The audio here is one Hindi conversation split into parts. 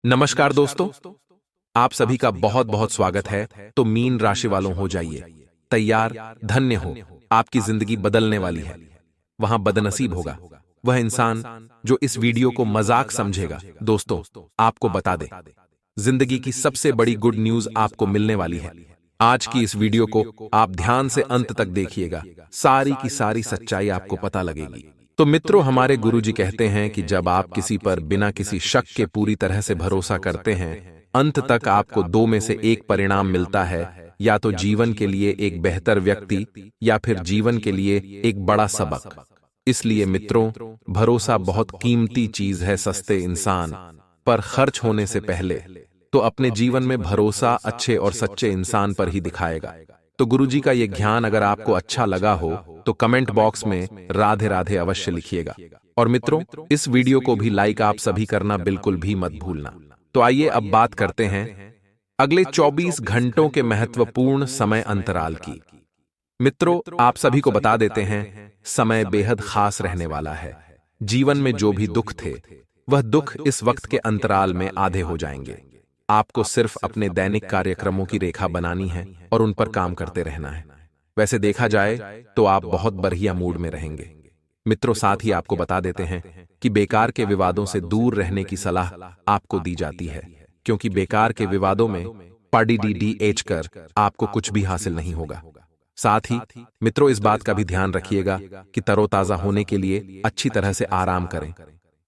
नमस्कार दोस्तों, आप सभी का बहुत बहुत स्वागत है। तो मीन राशि वालों हो जाइए तैयार, धन्य हो, आपकी जिंदगी बदलने वाली है। वहां बदनसीब होगा वह इंसान जो इस वीडियो को मजाक समझेगा। दोस्तों, आपको बता दे, जिंदगी की सबसे बड़ी गुड न्यूज आपको मिलने वाली है। आज की इस वीडियो को आप ध्यान से अंत तक देखिएगा, सारी की सारी सच्चाई आपको पता लगेगी। तो मित्रों, हमारे गुरुजी कहते हैं कि जब आप किसी पर बिना किसी शक के पूरी तरह से भरोसा करते हैं, अंत तक आपको दो में से एक परिणाम मिलता है, या तो जीवन के लिए एक बेहतर व्यक्ति या फिर जीवन के लिए एक बड़ा सबक। इसलिए मित्रों, भरोसा बहुत कीमती चीज है। सस्ते इंसान पर खर्च होने से पहले तो अपने जीवन में भरोसा अच्छे और सच्चे इंसान पर ही दिखाएगा। तो गुरुजी का यह ज्ञान अगर आपको अच्छा लगा हो तो कमेंट बॉक्स में राधे राधे अवश्य लिखिएगा। और मित्रों, इस वीडियो को भी लाइक आप सभी करना बिल्कुल भी मत भूलना। तो आइए अब बात करते हैं अगले 24 घंटों के महत्वपूर्ण समय अंतराल की। मित्रों, आप सभी को बता देते हैं, समय बेहद खास रहने वाला है। जीवन में जो भी दुख थे, वह दुख इस वक्त के अंतराल में आधे हो जाएंगे। आपको सिर्फ अपने दैनिक कार्यक्रमों की रेखा बनानी है और उन पर काम करते रहना है। वैसे देखा जाए तो आप बहुत बढ़िया मूड में रहेंगे। मित्रों, साथ ही आपको बता देते हैं कि बेकार के विवादों से दूर रहने की सलाह आपको दी जाती है, क्योंकि बेकार के विवादों में पढ़ कर आपको कुछ भी हासिल नहीं होगा। साथ ही मित्रों, इस बात का भी ध्यान रखिएगा कि तरोताजा होने के लिए अच्छी तरह से आराम करें,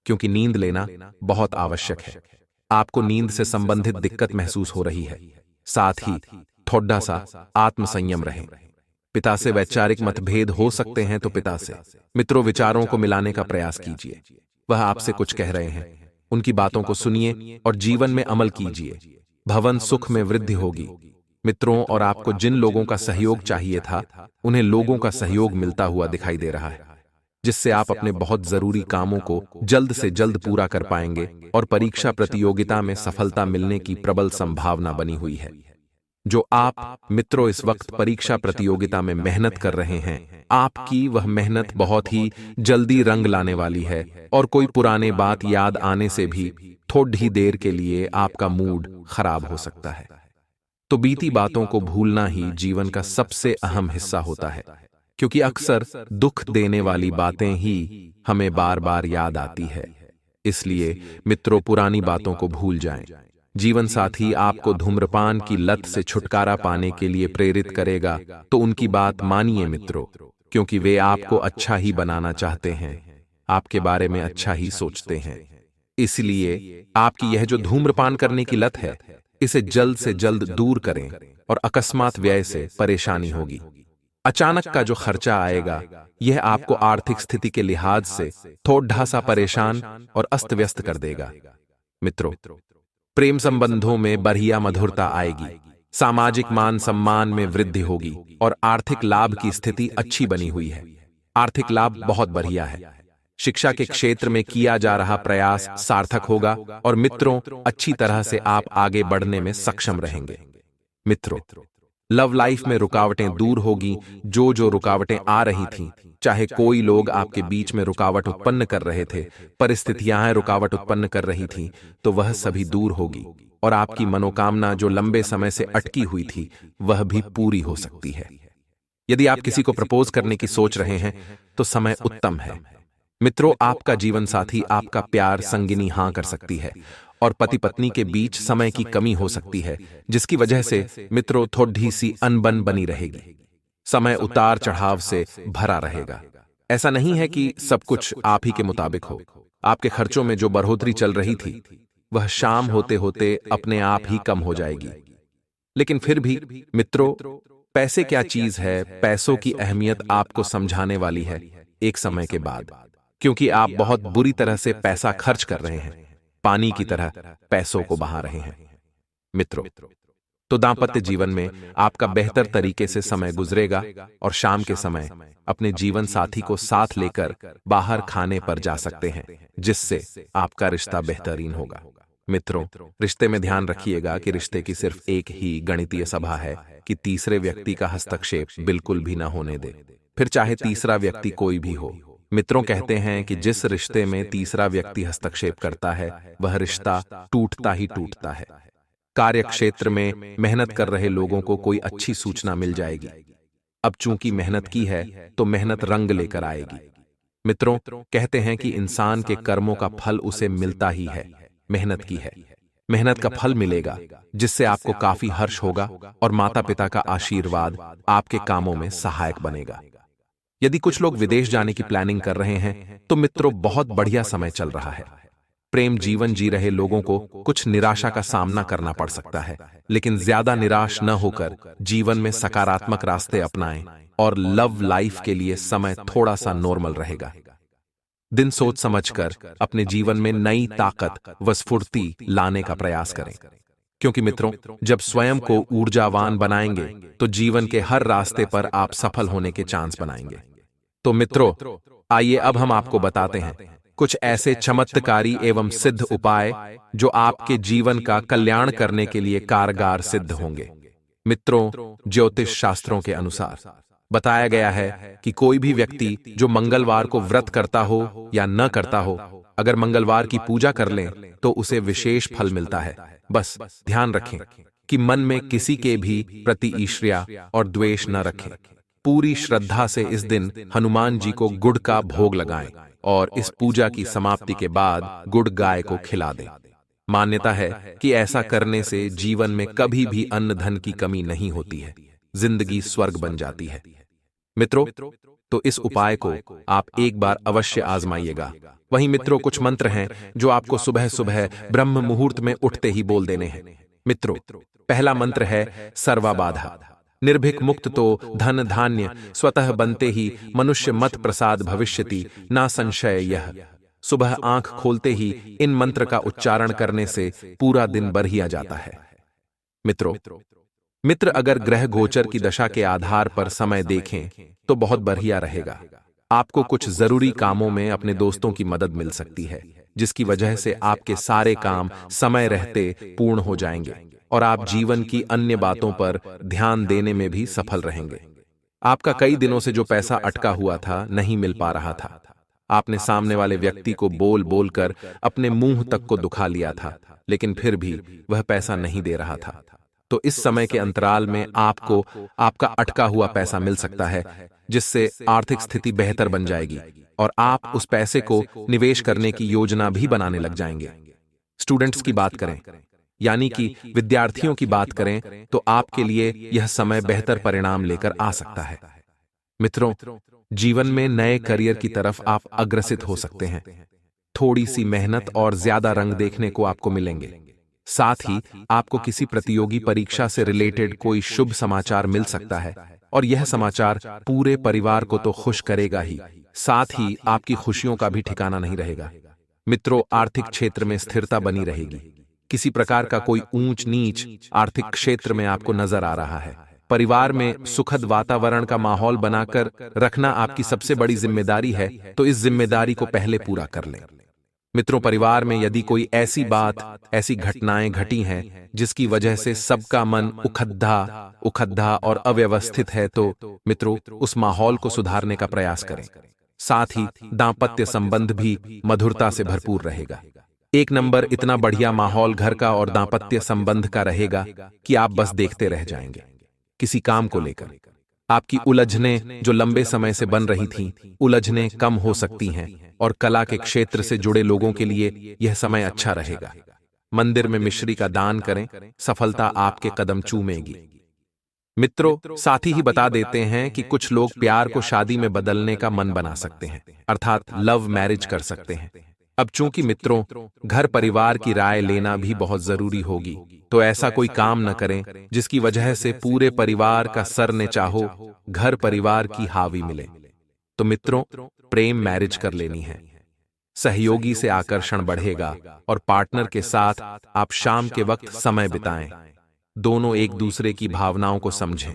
क्योंकि नींद लेना बहुत आवश्यक है। आपको नींद से संबंधित दिक्कत महसूस हो रही है, साथ ही थोड़ा सा आत्मसंयम रहे। पिता से वैचारिक मतभेद हो सकते हैं, तो पिता से मित्रों विचारों को मिलाने का प्रयास कीजिए। वह आपसे कुछ कह रहे हैं, उनकी बातों को सुनिए और जीवन में अमल कीजिए। भवन सुख में वृद्धि होगी। मित्रों, और आपको जिन लोगों का सहयोग चाहिए था, उन्हें लोगों का सहयोग मिलता हुआ दिखाई दे रहा है, जिससे आप अपने बहुत जरूरी कामों को जल्द से जल्द पूरा कर पाएंगे और परीक्षा प्रतियोगिता में सफलता मिलने की प्रबल संभावना बनी हुई है। जो आप मित्रों इस वक्त परीक्षा प्रतियोगिता में मेहनत कर रहे हैं, आपकी वह मेहनत बहुत ही जल्दी रंग लाने वाली है, और कोई पुराने बात याद आने से भी थोड़ी देर के लिए आपका मूड खराब हो सकता है। तो बीती बातों को भूलना ही जीवन का सबसे अहम हिस्सा होता है, क्योंकि अक्सर दुख देने वाली बातें ही हमें बार बार याद आती है। इसलिए मित्रों, पुरानी बातों को भूल जाएं। जीवन साथी आपको धूम्रपान की लत से छुटकारा पाने के लिए प्रेरित करेगा, तो उनकी बात मानिए मित्रों, क्योंकि वे आपको अच्छा ही बनाना चाहते हैं, आपके बारे में अच्छा ही सोचते हैं। इसलिए आपकी यह जो धूम्रपान करने की लत है, इसे जल्द से जल्द दूर करें, और अकस्मात व्यय से परेशानी होगी। अचानक का जो खर्चा आएगा, यह आपको आर्थिक स्थिति के लिहाज से थोड़ा सा परेशान और अस्त व्यस्त कर देगा। मित्रों, प्रेम संबंधों में बढ़िया मधुरता आएगी, सामाजिक मान सम्मान में वृद्धि होगी, और आर्थिक लाभ की स्थिति अच्छी बनी हुई है। आर्थिक लाभ बहुत बढ़िया है। शिक्षा के क्षेत्र में किया जा रहा प्रयास सार्थक होगा, और मित्रों, अच्छी तरह से आप आगे बढ़ने में सक्षम रहेंगे। मित्रों, लव लाइफ में रुकावटें दूर होगी। जो रुकावटें आ रही थीं, चाहे कोई लोग आपके बीच में रुकावट उत्पन्न कर रहे थे, परिस्थितियां रुकावट उत्पन्न कर रही थीं, तो वह सभी दूर होगी, और आपकी मनोकामना जो लंबे समय से अटकी हुई थी, वह भी पूरी हो सकती है। यदि आप किसी को प्रपोज करने की सोच रहे हैं, तो समय उत्तम है। मित्रों, आपका जीवन साथी आपका प्यार संगिनी हां कर सकती है, और पति पत्नी के बीच समय की कमी हो सकती है, जिसकी वजह से मित्रों थोड़ी सी अनबन बनी रहेगी। समय उतार चढ़ाव से भरा रहेगा। ऐसा नहीं है कि सब कुछ आप ही के मुताबिक हो। आपके खर्चों में जो बढ़ोतरी चल रही थी, वह शाम होते होते अपने आप ही कम हो जाएगी। लेकिन फिर भी मित्रों, पैसे क्या चीज है, पैसों की अहमियत आपको समझाने वाली है एक समय के बाद, क्योंकि आप बहुत बुरी तरह से पैसा खर्च कर रहे हैं, पानी की तरह पैसों को बहा रहे हैं। मित्रों, तो दांपत्य जीवन में आपका बेहतर तरीके से समय गुजरेगा, और शाम के समय अपने जीवन साथी को साथ लेकर बाहर खाने पर जा सकते हैं, जिससे आपका रिश्ता बेहतरीन होगा। मित्रों, रिश्ते में ध्यान रखिएगा कि रिश्ते की सिर्फ एक ही गणितीय सभा है कि तीसरे व्यक्ति का हस्तक्षेप बिल्कुल भी न होने दे, फिर चाहे तीसरा व्यक्ति कोई भी हो। मित्रों कहते हैं कि जिस रिश्ते में तीसरा व्यक्ति हस्तक्षेप करता है वह रिश्ता टूटता ही टूटता है। कार्य क्षेत्र में मेहनत कर रहे लोगों को कोई अच्छी सूचना मिल जाएगी। अब चूंकि मेहनत की है तो मेहनत रंग लेकर आएगी। मित्रों कहते हैं कि इंसान के कर्मों का फल उसे मिलता ही है, मेहनत की है। मेहनत का फल मिलेगा जिससे आपको काफी हर्ष होगा और माता पिता का आशीर्वाद आपके कामों में सहायक बनेगा। यदि कुछ लोग विदेश जाने की प्लानिंग कर रहे हैं तो मित्रों बहुत बढ़िया समय चल रहा है। प्रेम जीवन जी रहे लोगों को कुछ निराशा का सामना करना पड़ सकता है, लेकिन ज्यादा निराश न होकर जीवन में सकारात्मक रास्ते अपनाएं और लव लाइफ के लिए समय थोड़ा सा नॉर्मल रहेगा। दिन सोच समझकर अपने जीवन में नई ताकत व स्फूर्ति लाने का प्रयास करें, क्योंकि मित्रों जब स्वयं को ऊर्जावान बनाएंगे तो जीवन के हर रास्ते पर आप सफल होने के चांस बनाएंगे। तो मित्रों आइए अब हम आपको बताते हैं कुछ ऐसे चमत्कारी एवं सिद्ध उपाय जो आपके जीवन का कल्याण करने के लिए कारगर सिद्ध होंगे। मित्रों ज्योतिष शास्त्रों के अनुसार बताया गया है कि कोई भी व्यक्ति जो मंगलवार को व्रत करता हो या न करता हो, अगर मंगलवार की पूजा कर ले तो उसे विशेष फल मिलता है। बस ध्यान रखें कि मन में किसी के भी प्रति ईर्ष्या और द्वेष न रखें। पूरी श्रद्धा से इस दिन हनुमान जी को गुड़ का भोग लगाएं और इस पूजा की समाप्ति के बाद गुड़ गाय को खिला दें। मान्यता है कि ऐसा करने से जीवन में कभी भी अन्न धन की कमी नहीं होती है, जिंदगी स्वर्ग बन जाती है। मित्रों तो इस उपाय को आप एक बार अवश्य आजमाइएगा। वहीं मित्रों कुछ मंत्र हैं जो आपको सुबह सुबह ब्रह्म मुहूर्त में उठते ही बोल देने हैं। मित्रों पहला मंत्र है सर्वाबाधा। निर्भीक मुक्त तो धन धान्य स्वतः बनते ही मनुष्य मत प्रसाद भविष्यति ना संशय यह। सुबह आंख खोलते ही इन मंत्र का उच्चारण करने से पूरा दिन बढ़िया जाता है। मित्र अगर ग्रह गोचर की दशा के आधार पर समय देखें तो बहुत बढ़िया रहेगा। आपको कुछ जरूरी कामों में अपने दोस्तों की मदद मिल सकती है, जिसकी वजह से आपके सारे काम समय रहते पूर्ण हो जाएंगे और आप जीवन की अन्य बातों पर ध्यान देने में भी सफल रहेंगे। आपका कई दिनों से जो पैसा अटका हुआ था नहीं मिल पा रहा था। आपने सामने वाले व्यक्ति को बोल बोल कर अपने मुंह तक को दुखा लिया था, लेकिन फिर भी वह पैसा नहीं दे रहा था। तो इस समय के अंतराल में आपको आपका अटका हुआ पैसा मिल सकता है, जिससे आर्थिक स्थिति बेहतर बन जाएगी और आप उस पैसे को निवेश करने की योजना भी बनाने लग जाएंगे। स्टूडेंट्स की बात करें यानी कि विद्यार्थियों की बात करें तो आपके लिए यह समय बेहतर परिणाम लेकर आ सकता है। मित्रों जीवन में नए करियर की तरफ आप अग्रसित हो सकते हैं। थोड़ी सी मेहनत और ज्यादा रंग देखने को आपको मिलेंगे। साथ ही आपको किसी प्रतियोगी परीक्षा से रिलेटेड कोई शुभ समाचार मिल सकता है और यह समाचार पूरे परिवार को तो खुश करेगा ही, साथ ही आपकी खुशियों का भी ठिकाना नहीं रहेगा। मित्रों आर्थिक क्षेत्र में स्थिरता बनी रहेगी। किसी प्रकार का कोई ऊंच नीच आर्थिक क्षेत्र में आपको नजर आ रहा है। परिवार में सुखद वातावरण का माहौल बनाकर रखना आपकी सबसे बड़ी जिम्मेदारी है, तो इस जिम्मेदारी को पहले पूरा कर लें। मित्रों परिवार में यदि कोई ऐसी बात ऐसी घटनाएं घटी हैं जिसकी वजह से सबका मन उखद्दा और अव्यवस्थित है, तो मित्रों उस माहौल को सुधारने का प्रयास करें। साथ ही दांपत्य संबंध भी मधुरता से भरपूर रहेगा। एक नंबर इतना बढ़िया माहौल घर का और दांपत्य संबंध का रहेगा कि आप बस देखते रह जाएंगे। किसी काम को लेकर आपकी उलझनें जो लंबे समय से बन रही थीं, उलझनें कम हो सकती हैं और कला के क्षेत्र से जुड़े लोगों के लिए यह समय अच्छा रहेगा। मंदिर में मिश्री का दान करें, सफलता आपके कदम चूमेगी। मित्रों साथ ही बता देते हैं कि कुछ लोग प्यार को शादी में बदलने का मन बना सकते हैं, अर्थात लव मैरिज कर सकते हैं। अब चूंकि मित्रों घर परिवार की राय लेना भी बहुत जरूरी होगी, तो ऐसा कोई काम न करें जिसकी वजह से पूरे परिवार का सर ने चाहो घर परिवार की हावी मिले। तो मित्रों प्रेम मैरिज कर लेनी है। सहयोगी से आकर्षण बढ़ेगा और पार्टनर के साथ आप शाम के वक्त समय बिताएं। दोनों एक दूसरे की भावनाओं को समझें,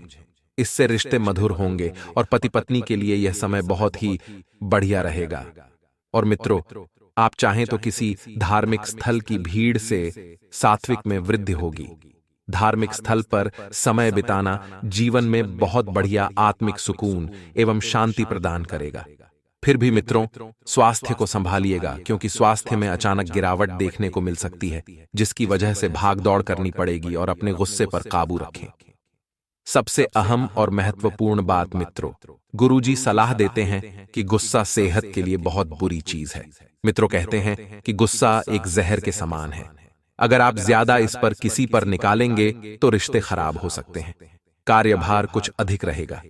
इससे रिश्ते मधुर होंगे और पति पत्नी के लिए यह समय बहुत ही बढ़िया रहेगा। और मित्रों आप चाहें तो किसी धार्मिक स्थल की भीड़ से सात्विक में वृद्धि होगी। धार्मिक स्थल पर समय बिताना जीवन में बहुत बढ़िया आत्मिक सुकून एवं शांति प्रदान करेगा। फिर भी मित्रों, स्वास्थ्य को संभालिएगा, क्योंकि स्वास्थ्य में अचानक गिरावट देखने को मिल सकती है, जिसकी वजह से भागदौड़ करनी पड़ेगी और अपने गुस्से पर काबू रखें। सबसे अहम और महत्वपूर्ण बात मित्रों, गुरुजी सलाह देते हैं कि गुस्सा सेहत के लिए बहुत बुरी चीज है। मित्रों कहते हैं कि गुस्सा एक जहर के समान है। अगर आप ज्यादा इस पर किसी पर निकालेंगे तो रिश्ते खराब हो सकते हैं। कार्यभार कुछ अधिक रहेगा।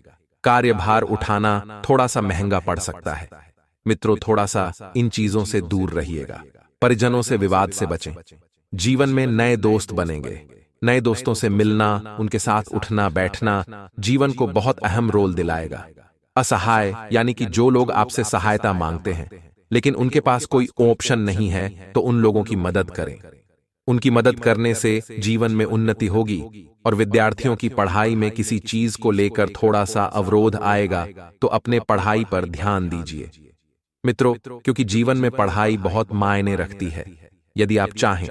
कार्यभार उठाना थोड़ा सा महंगा पड़ सकता है। मित्रों, थोड़ा सा इन चीजों से दूर रहिएगा। परिजनों से विवाद से बचें। जीवन में नए दोस्त बनेंगे। नए दोस्तों से मिलना, उनके साथ उठना बैठना जीवन को बहुत अहम रोल दिलाएगा। असहाय यानी कि जो लोग आपसे सहायता मांगते हैं लेकिन उनके पास कोई ऑप्शन नहीं है, तो उन लोगों की मदद करें। उनकी मदद करने से जीवन में उन्नति होगी। और विद्यार्थियों की पढ़ाई में किसी चीज को लेकर थोड़ा सा अवरोध आएगा तो अपने पढ़ाई पर ध्यान दीजिए। मित्रों, क्योंकि जीवन में पढ़ाई बहुत मायने रखती है। यदि आप चाहें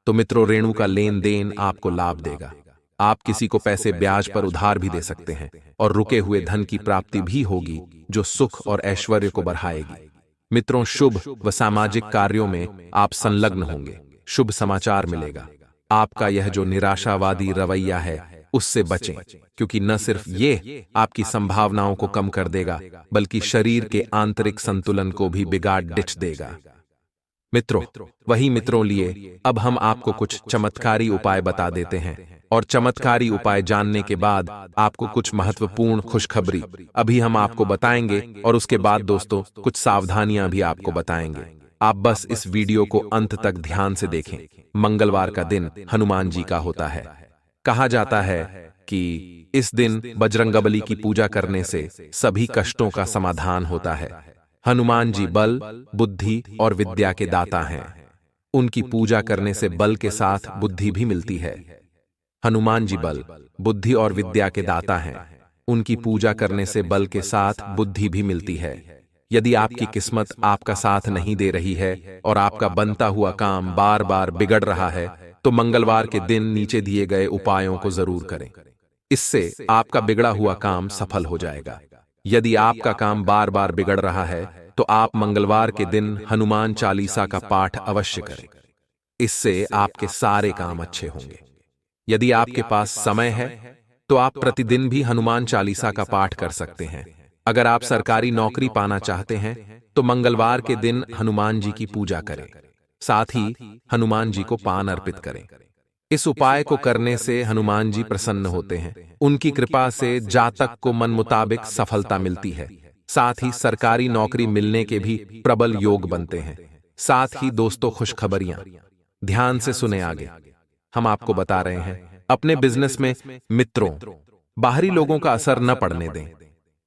तो मित्रों, रेणु का लेन देन आपको लाभ देगा। आप किसी को पैसे ब्याज पर उधार भी दे सकते हैं और रुके हुए धन की प्राप्ति भी होगी, जो सुख और ऐश्वर्य को बढ़ाएगी। मित्रों, शुभ व सामाजिक कार्यों में आप संलग्न होंगे। शुभ समाचार मिलेगा। आपका यह जो निराशावादी रवैया है उससे बचें, क्योंकि न सिर्फ ये आपकी संभावनाओं को कम कर देगा, बल्कि शरीर के आंतरिक संतुलन को भी बिगाड़ डिच देगा। मित्रों, वही मित्रों लिए अब हम आपको कुछ चमत्कारी उपाय बता देते हैं, और चमत्कारी उपाय जानने के बाद आपको कुछ महत्वपूर्ण खुशखबरी अभी हम आपको बताएंगे, और उसके बाद दोस्तों कुछ सावधानियां भी आपको बताएंगे। आप बस इस वीडियो को अंत तक ध्यान से देखें। मंगलवार का दिन हनुमान जी का होता है। कहा जाता है कि इस दिन बजरंगबली की पूजा करने से सभी कष्टों का समाधान होता है। हनुमान जी बल, बुद्धि और विद्या के दाता हैं। उनकी पूजा करने से बल के साथ बुद्धि भी मिलती है। हनुमान जी बल, बुद्धि और विद्या के दाता हैं। उनकी पूजा करने से बल के साथ बुद्धि भी मिलती है। यदि आपकी किस्मत आपका साथ नहीं दे रही है और आपका बनता हुआ काम बार बार बिगड़ रहा है, तो मंगलवार के दिन नीचे दिए गए उपायों को जरूर करें। इससे आपका बिगड़ा हुआ काम सफल हो जाएगा। यदि आपका काम बार बार बिगड़ रहा है तो आप मंगलवार के दिन हनुमान चालीसा का पाठ अवश्य करें। इससे आपके सारे काम अच्छे होंगे। यदि आपके पास समय है तो आप प्रतिदिन भी हनुमान चालीसा का पाठ कर सकते हैं। अगर आप सरकारी नौकरी पाना चाहते हैं तो मंगलवार के दिन हनुमान जी की पूजा करें। साथ ही हनुमान जी को पान अर्पित करें। इस उपाय को करने से हनुमान जी प्रसन्न होते हैं। उनकी कृपा से जातक को मन मुताबिक सफलता मिलती है। साथ ही सरकारी नौकरी मिलने के भी प्रबल योग बनते हैं। साथ ही दोस्तों, खुशखबरियां ध्यान से सुने। आगे हम आपको बता रहे हैं, अपने बिजनेस में मित्रों बाहरी लोगों का असर न पड़ने दें।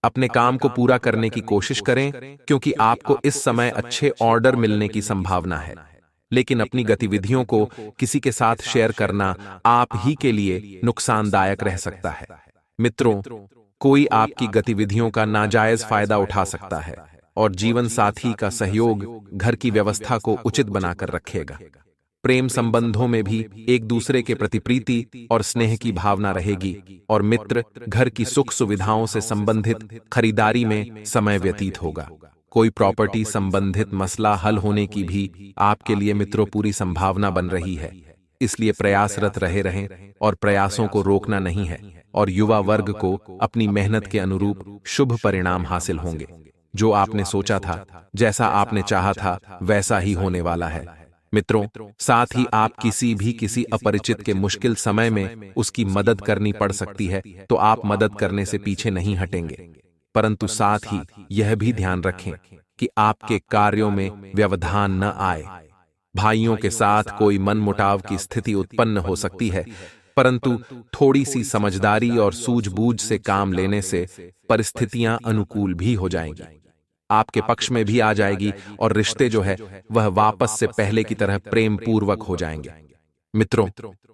अपने काम को पूरा करने की कोशिश करें, क्योंकि आपको इस समय अच्छे ऑर्डर मिलने की संभावना है। लेकिन अपनी गतिविधियों को किसी के साथ शेयर करना आप ही के लिए नुकसानदायक रह सकता है। मित्रों, कोई आपकी गतिविधियों का नाजायज फायदा उठा सकता है और जीवन साथी का सहयोग घर की व्यवस्था को उचित बनाकर रखेगा। प्रेम संबंधों में भी एक दूसरे के प्रति प्रीति और स्नेह की भावना रहेगी, और मित्र घर की सुख सुविधाओं से संबंधित खरीदारी में समय व्यतीत होगा। कोई प्रॉपर्टी संबंधित मसला हल होने की भी आपके लिए मित्रों पूरी संभावना बन रही है। इसलिए प्रयासरत रहें और प्रयासों को रोकना नहीं है, और युवा वर्ग को अपनी मेहनत के अनुरूप शुभ परिणाम हासिल होंगे। जो आपने सोचा था, जैसा आपने चाहा था, वैसा ही होने वाला है। मित्रों, साथ ही आप किसी अपरिचित के मुश्किल समय में उसकी मदद करनी पड़ सकती है, तो आप मदद करने से पीछे नहीं हटेंगे। परंतु साथ ही यह भी ध्यान रखें कि आपके कार्यों में व्यवधान न आए। भाइयों के साथ कोई मनमुटाव की स्थिति उत्पन्न हो सकती है, परंतु थोड़ी सी समझदारी और सूझबूझ से काम लेने से परिस्थितियां अनुकूल भी हो जाएंगी, आपके पक्ष में भी आ जाएगी, और रिश्ते जो है वह वापस से पहले की तरह प्रेम पूर्वक हो जाएंगे। मित्रों,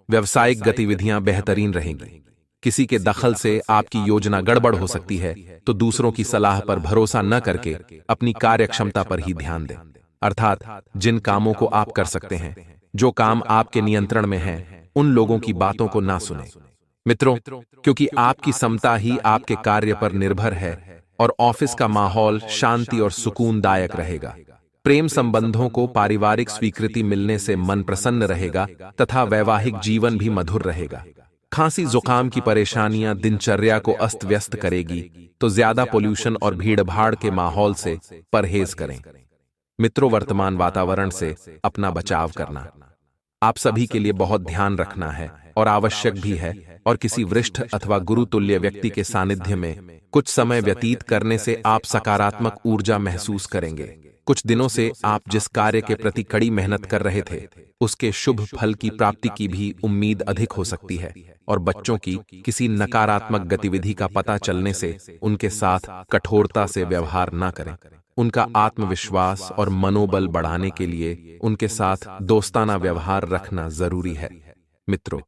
व्यवसायिक गतिविधियां बेहतरीन रहेंगी। किसी के दखल से आपकी योजना गड़बड़ हो सकती है, तो दूसरों की सलाह पर भरोसा न करके अपनी कार्यक्षमता पर ही ध्यान दें। अर्थात जिन कामों को आप कर सकते हैं, जो काम आपके नियंत्रण में है, उन लोगों की बातों को ना सुने। मित्रों, क्योंकि आपकी समता ही आपके कार्य पर निर्भर है, और ऑफिस का माहौल शांति और सुकूनदायक रहेगा। प्रेम संबंधों को पारिवारिक स्वीकृति मिलने से मन प्रसन्न रहेगा तथा वैवाहिक जीवन भी मधुर रहेगा। खांसी जुकाम की परेशानियां दिनचर्या को अस्त व्यस्त करेगी, तो ज्यादा पोल्यूशन और भीड़भाड़ के माहौल से परहेज करें। मित्रों, वर्तमान वातावरण से अपना बचाव करना आप सभी के लिए बहुत ध्यान रखना है और आवश्यक भी है, और किसी वरिष्ठ अथवा गुरुतुल्य व्यक्ति के सानिध्य में कुछ समय व्यतीत करने से आप सकारात्मक ऊर्जा महसूस करेंगे। कुछ दिनों से आप जिस कार्य के प्रति कड़ी मेहनत कर रहे थे, उसके शुभ फल की प्राप्ति की भी उम्मीद अधिक हो सकती है, और बच्चों की किसी नकारात्मक गतिविधि का पता चलने से उनके साथ कठोरता से व्यवहार न करें। उनका आत्मविश्वास और मनोबल बढ़ाने के लिए उनके साथ दोस्ताना व्यवहार रखना जरूरी है। मित्रों,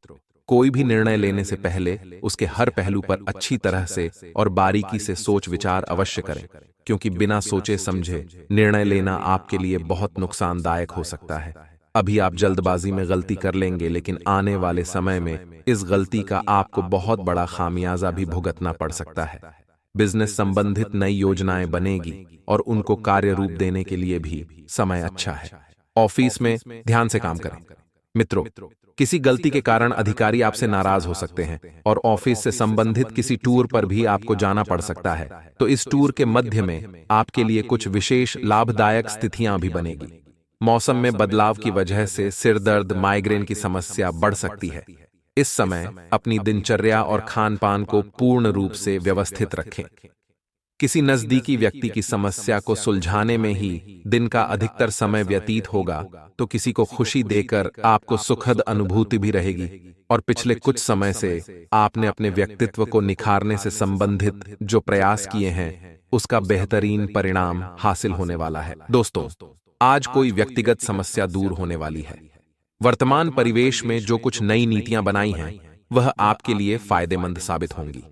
कोई भी निर्णय लेने से पहले उसके हर पहलू पर अच्छी तरह से और बारीकी से सोच विचार अवश्य करें, क्योंकि बिना सोचे समझे निर्णय लेना आपके लिए बहुत नुकसानदायक हो सकता है। अभी आप जल्दबाजी में गलती कर लेंगे, लेकिन आने वाले समय में इस गलती का आपको बहुत बड़ा खामियाजा भी भुगतना पड़ सकता है। बिजनेस संबंधित नई योजनाएं बनेगी और उनको कार्य रूप देने के लिए भी समय अच्छा है। ऑफिस में ध्यान से काम करें। मित्रों, किसी गलती के कारण अधिकारी आपसे नाराज हो सकते हैं और ऑफिस से संबंधित किसी टूर पर भी आपको जाना पड़ सकता है। तो इस टूर के मध्य में आपके लिए कुछ विशेष लाभदायक स्थितियां भी बनेगी। मौसम में बदलाव की वजह से सिर दर्द, माइग्रेन की समस्या बढ़ सकती है। इस समय अपनी दिनचर्या और खान पान को पूर्ण रूप से व्यवस्थित रखें। किसी नजदीकी व्यक्ति की समस्या को सुलझाने में ही दिन का अधिकतर समय व्यतीत होगा, तो किसी को खुशी देकर आपको सुखद अनुभूति भी रहेगी, और पिछले कुछ समय से आपने अपने व्यक्तित्व को निखारने से संबंधित जो प्रयास किए हैं, उसका बेहतरीन परिणाम हासिल होने वाला है। दोस्तों, आज कोई व्यक्तिगत समस्या दूर होने वाली है। वर्तमान परिवेश में जो कुछ नई नीतियां बनाई हैं, वह आपके लिए फायदेमंद साबित होंगी।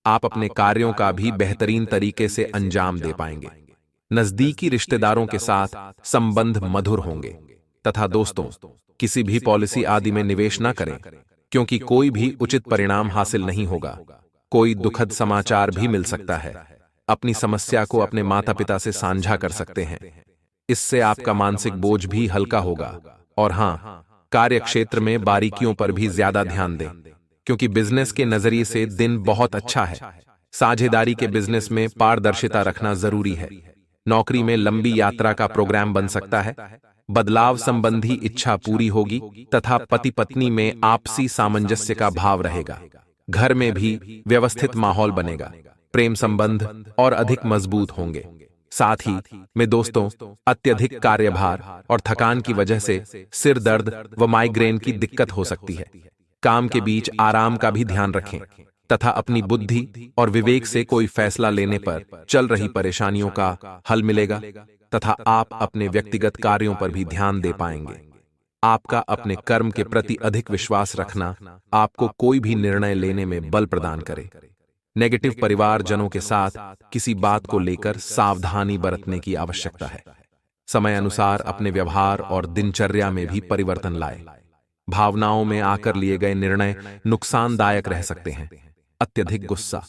आप अपने कार्यों का भी बेहतरीन तरीके से अंजाम दे पाएंगे। नजदीकी रिश्तेदारों के साथ संबंध मधुर होंगे। तथा दोस्तों, किसी भी पॉलिसी आदि में निवेश न करें, क्योंकि कोई भी उचित परिणाम हासिल नहीं होगा। कोई दुखद समाचार भी मिल सकता है। अपनी समस्या को अपने माता पिता से साझा कर सकते हैं। इससे आपका मानसिक बोझ भी हल्का होगा। और हां, कार्य क्षेत्र में बारीकियों पर भी ज्यादा ध्यान दें, क्योंकि बिजनेस के नजरिए से दिन बहुत अच्छा है। साझेदारी के बिजनेस में पारदर्शिता रखना जरूरी है। नौकरी में लंबी यात्रा का प्रोग्राम बन सकता है। बदलाव संबंधी इच्छा पूरी होगी तथा पति पत्नी में आपसी सामंजस्य का भाव रहेगा। घर में भी व्यवस्थित माहौल बनेगा। प्रेम संबंध और अधिक मजबूत होंगे। साथ ही में दोस्तों, अत्यधिक कार्यभार और थकान की वजह से सिर दर्द व माइग्रेन की दिक्कत हो सकती है। काम के बीच आराम का भी ध्यान रखें तथा अपनी बुद्धि और विवेक से कोई फैसला लेने पर चल रही परेशानियों का हल मिलेगा तथा आप अपने व्यक्तिगत कार्यों पर भी ध्यान दे पाएंगे। आपका अपने कर्म के प्रति अधिक विश्वास रखना आपको कोई भी निर्णय लेने में बल प्रदान करे। नेगेटिव परिवारजनों के साथ किसी बात को लेकर सावधानी बरतने की आवश्यकता है। समय अनुसार अपने व्यवहार और दिनचर्या में भी परिवर्तन लाए। भावनाओं में आकर लिए गए निर्णय नुकसानदायक रह सकते हैं। अत्यधिक गुस्सा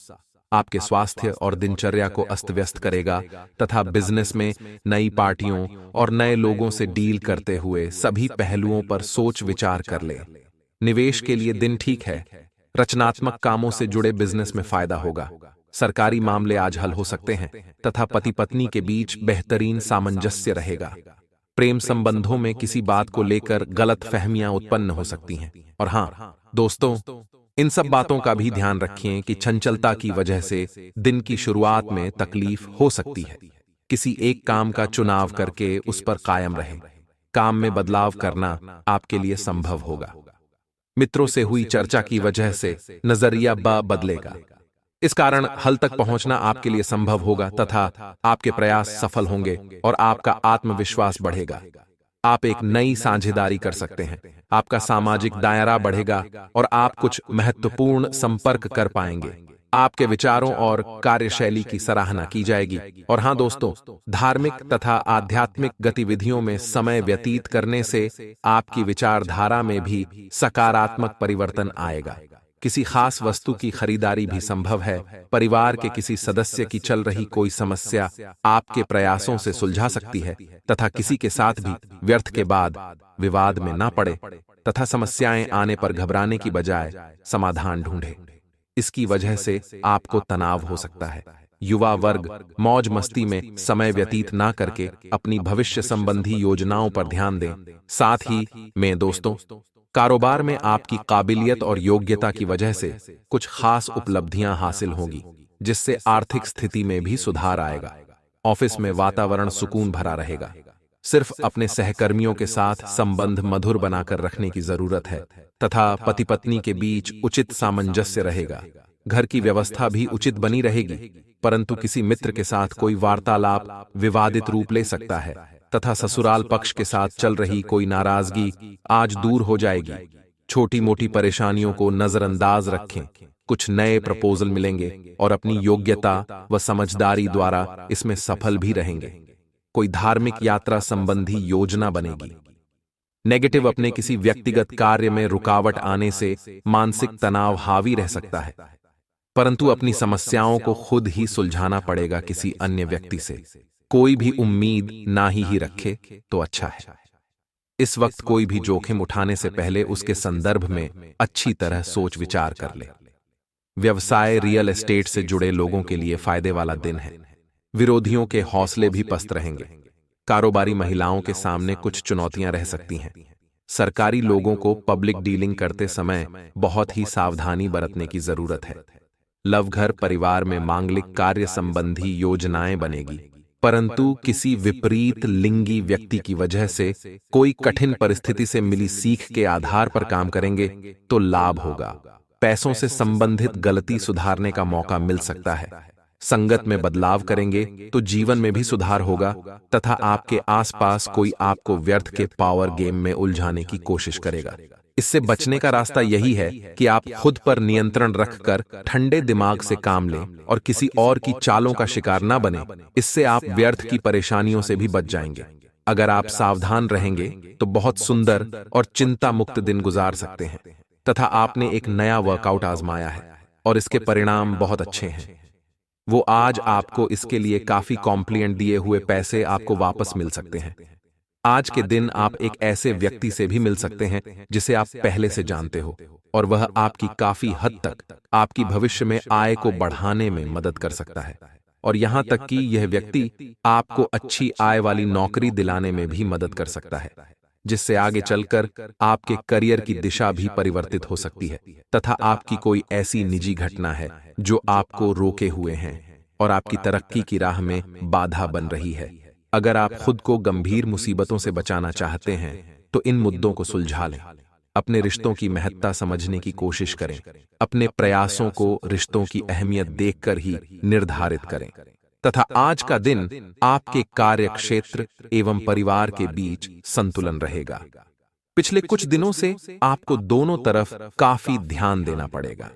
आपके स्वास्थ्य और दिनचर्या को अस्त व्यस्त करेगा तथा बिजनेस में नई पार्टियों और नए लोगों से डील करते हुए सभी पहलुओं पर सोच विचार कर ले। निवेश के लिए दिन ठीक है। रचनात्मक कामों से जुड़े बिजनेस में फायदा होगा। सरकारी मामले आज हल हो सकते हैं तथा पति पत्नी के बीच बेहतरीन सामंजस्य रहेगा। प्रेम संबंधों में किसी बात को लेकर गलत फहमियां उत्पन्न हो सकती हैं। और हां दोस्तों, इन सब बातों का भी ध्यान रखें कि चंचलता की वजह से दिन की शुरुआत में तकलीफ हो सकती है। किसी एक काम का चुनाव करके उस पर कायम रहें। काम में बदलाव करना आपके लिए संभव होगा। मित्रों से हुई चर्चा की वजह से नजरिया बदलेगा। इस कारण हल तक पहुंचना आपके लिए संभव होगा तथा आपके प्रयास सफल होंगे और आपका आत्मविश्वास बढ़ेगा। आप एक नई साझेदारी कर सकते हैं। आपका सामाजिक दायरा बढ़ेगा और आप कुछ महत्वपूर्ण संपर्क कर पाएंगे। आपके विचारों और कार्यशैली की सराहना की जाएगी। और हां दोस्तों, धार्मिक तथा आध्यात्मिक गतिविधियों में समय व्यतीत करने से आपकी विचारधारा में भी सकारात्मक परिवर्तन आएगा। किसी खास वस्तु की खरीदारी भी संभव है। परिवार के किसी सदस्य की चल रही कोई समस्या आपके प्रयासों से सुलझा सकती है तथा किसी के साथ भी व्यर्थ के बाद विवाद में ना पड़े तथा समस्याएं आने पर घबराने की बजाय समाधान ढूंढे। इसकी वजह से आपको तनाव हो सकता है। युवा वर्ग मौज मस्ती में समय व्यतीत ना करके अपनी भविष्य संबंधी योजनाओं पर ध्यान दें। साथ ही में दोस्तों, कारोबार में आपकी काबिलियत और योग्यता की वजह से कुछ खास उपलब्धियां हासिल होंगी, जिससे आर्थिक स्थिति में भी सुधार आएगा। ऑफिस में वातावरण सुकून भरा रहेगा। सिर्फ अपने सहकर्मियों के साथ संबंध मधुर बनाकर रखने की जरूरत है तथा पति पत्नी के बीच उचित सामंजस्य रहेगा। घर की व्यवस्था भी उचित बनी रहेगी, परंतु किसी मित्र के साथ कोई वार्तालाप विवादित रूप ले सकता है तथा ससुराल पक्ष के साथ चल रही कोई नाराजगी आज दूर हो जाएगी। छोटी मोटी परेशानियों को नजरअंदाज रखें। कुछ नए प्रपोजल मिलेंगे और अपनी योग्यता व समझदारी द्वारा इसमें सफल भी रहेंगे। कोई धार्मिक यात्रा संबंधी योजना बनेगी। नेगेटिव अपने किसी व्यक्तिगत कार्य में रुकावट आने से मानसिक तनाव हावी रह सकता है, परंतु अपनी समस्याओं को खुद ही सुलझाना पड़ेगा किसी अन्य व्यक्ति से। कोई भी उम्मीद ना ही रखे तो अच्छा है। इस वक्त कोई भी जोखिम उठाने से पहले उसके संदर्भ में अच्छी तरह सोच विचार कर ले। व्यवसाय रियल एस्टेट से जुड़े लोगों के लिए फायदे वाला दिन है। विरोधियों के हौसले भी पस्त रहेंगे। कारोबारी महिलाओं के सामने कुछ चुनौतियां रह सकती हैं। सरकारी लोगों को पब्लिक डीलिंग करते समय बहुत ही सावधानी बरतने की जरूरत है। लव घर परिवार में मांगलिक कार्य संबंधी योजनाएं बनेगी, परंतु किसी विपरीत लिंगी व्यक्ति की वजह से कोई कठिन परिस्थिति से मिली सीख के आधार पर काम करेंगे तो लाभ होगा। पैसों से संबंधित गलती सुधारने का मौका मिल सकता है। संगत में बदलाव करेंगे तो जीवन में भी सुधार होगा तथा आपके आसपास कोई आपको व्यर्थ के पावर गेम में उलझाने की कोशिश करेगा। इससे बचने का रास्ता यही है कि आप खुद पर नियंत्रण रखकर ठंडे दिमाग से काम लें और किसी और की चालों का शिकार न बने। इससे आप व्यर्थ की परेशानियों से भी बच जाएंगे। अगर आप सावधान रहेंगे तो बहुत सुंदर और चिंता मुक्त दिन गुजार सकते हैं तथा आपने एक नया वर्कआउट आजमाया है और इसके परिणाम बहुत अच्छे हैं। वो आज आपको इसके लिए काफी कॉम्प्लीमेंट दिए हुए पैसे आपको वापस मिल सकते हैं। आज के दिन आप एक ऐसे व्यक्ति से भी मिल सकते हैं जिसे आप पहले से जानते हो और वह आपकी काफी हद तक आपकी भविष्य में आय को बढ़ाने में मदद कर सकता है और यहां तक कि यह व्यक्ति आपको अच्छी आय वाली नौकरी दिलाने में भी मदद कर सकता है, जिससे आगे चलकर आपके करियर की दिशा भी परिवर्तित हो सकती है तथा आपकी कोई ऐसी निजी घटना है जो आपको रोके हुए हैं और आपकी तरक्की की राह में बाधा बन रही है। अगर आप खुद को गंभीर मुसीबतों से बचाना चाहते हैं तो इन मुद्दों को सुलझा लें। अपने रिश्तों की महत्ता समझने की कोशिश करें। अपने प्रयासों को रिश्तों की अहमियत देखकर ही निर्धारित करें तथा आज का दिन आपके कार्य क्षेत्र एवं परिवार के बीच संतुलन रहेगा। पिछले कुछ दिनों से आपको दोनों तरफ काफी ध्यान देना पड़ेगा।